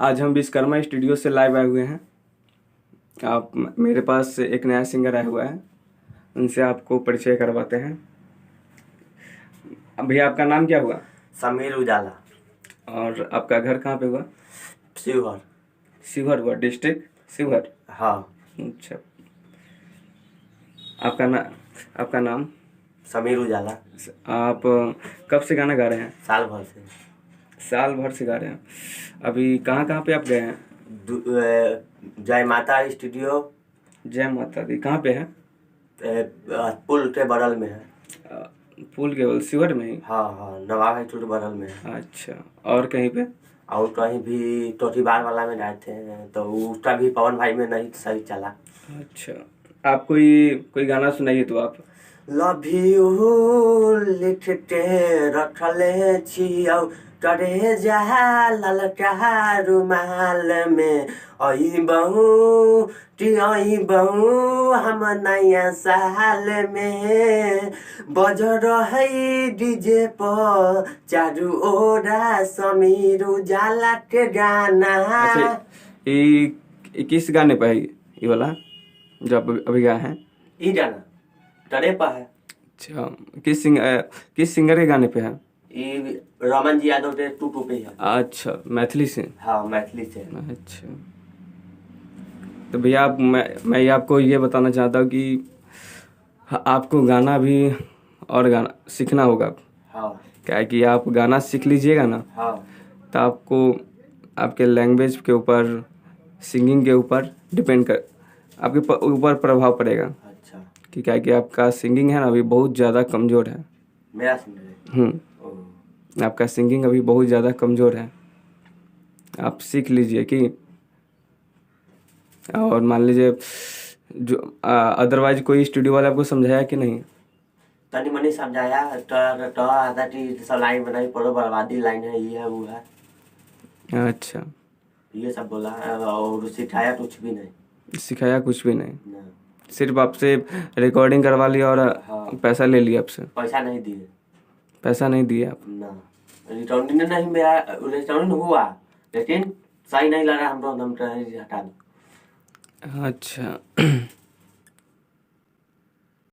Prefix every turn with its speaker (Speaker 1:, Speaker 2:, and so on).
Speaker 1: आज हम विश्वकर्मा स्टूडियो से लाइव आए हुए हैं। आप मेरे पास एक नया सिंगर आया हुआ है, उनसे आपको परिचय करवाते हैं। अब भैया आपका नाम क्या हुआ?
Speaker 2: समीर उजाला।
Speaker 1: और आपका घर कहाँ पे हुआ?
Speaker 2: शिवहर।
Speaker 1: शिवहर हुआ, डिस्ट्रिक्ट शिवहर।
Speaker 2: हाँ।
Speaker 1: अच्छा, आपका नाम?
Speaker 2: समीर उजाला।
Speaker 1: आप कब से गाना गा रहे हैं?
Speaker 2: साल भर से।
Speaker 1: साल भर से गा रहे हैं। अभी कहाँ कहाँ पे आप गए हैं?
Speaker 2: जय माता स्टूडियो।
Speaker 1: जय माता दी कहाँ पे है?
Speaker 2: पुल के बगल में है।
Speaker 1: पुल केवल शिवहर में ही?
Speaker 2: हाँ हाँ, नवाब हाई स्कूल के बगल में है।
Speaker 1: अच्छा, और कहीं पे?
Speaker 2: और कहीं भी टोटीबार वाला में गए थे तो उसका भी पवन भाई में नहीं सही चला।
Speaker 1: अच्छा, आप कोई गाना सुनाइए तो आप।
Speaker 2: लव यू लिख के रखले छियौ करे जहा ललका रुमाल में आई बहू हम नया साल में बज रही डीजे पर चारू ओरा समीर उजाला के गाना।
Speaker 1: अच्छा, ये किस गाने पे है ये वाला जो आप अभी गाए हैं?
Speaker 2: ई गाना टरे पर है।
Speaker 1: अच्छा, किस सिंगर के गाने पे है?
Speaker 2: ये रमन जी यादव के टू पे है।
Speaker 1: अच्छा, मैथिली से?
Speaker 2: हाँ, मैथिली से।
Speaker 1: अच्छा, तो भैया मैं आपको ये बताना चाहता हूँ कि आपको गाना भी और गाना सीखना होगा।
Speaker 2: हाँ
Speaker 1: क्या है कि आप गाना सीख लीजिएगा ना,
Speaker 2: हाँ
Speaker 1: तो आपको आपके लैंग्वेज के ऊपर, सिंगिंग के ऊपर डिपेंड कर आपके ऊपर प्रभाव पड़ेगा।
Speaker 2: अच्छा,
Speaker 1: कि क्या है कि आपका सिंगिंग है ना अभी बहुत ज़्यादा कमज़ोर है।
Speaker 2: मेरा सिंगर है।
Speaker 1: आपका सिंगिंग अभी बहुत ज़्यादा कमज़ोर है, आप सीख लीजिए कि। और मान लीजिए जो अदरवाइज कोई स्टूडियो वाला आपको समझाया कि नहीं?
Speaker 2: तनी मनी समझाया तो आधा चीज सब लाइन बनाई पड़ो बर्बादी लाइन है ये है वो है
Speaker 1: अच्छा,
Speaker 2: ये सब बोला है और सिखाया कुछ भी नहीं।
Speaker 1: सिखाया कुछ भी नहीं,
Speaker 2: ना।
Speaker 1: सिर्फ आपसे रिकॉर्डिंग करवा लिया और
Speaker 2: हाँ।
Speaker 1: पैसा ले लिया आपसे?
Speaker 2: पैसा नहीं दिए।
Speaker 1: पैसा नहीं दिए आप?
Speaker 2: ना, रिटर्निंग नहीं, मेरा रिटर्निंग हुआ लेकिन सही नहीं लगा हमको, हम हटा दो।
Speaker 1: अच्छा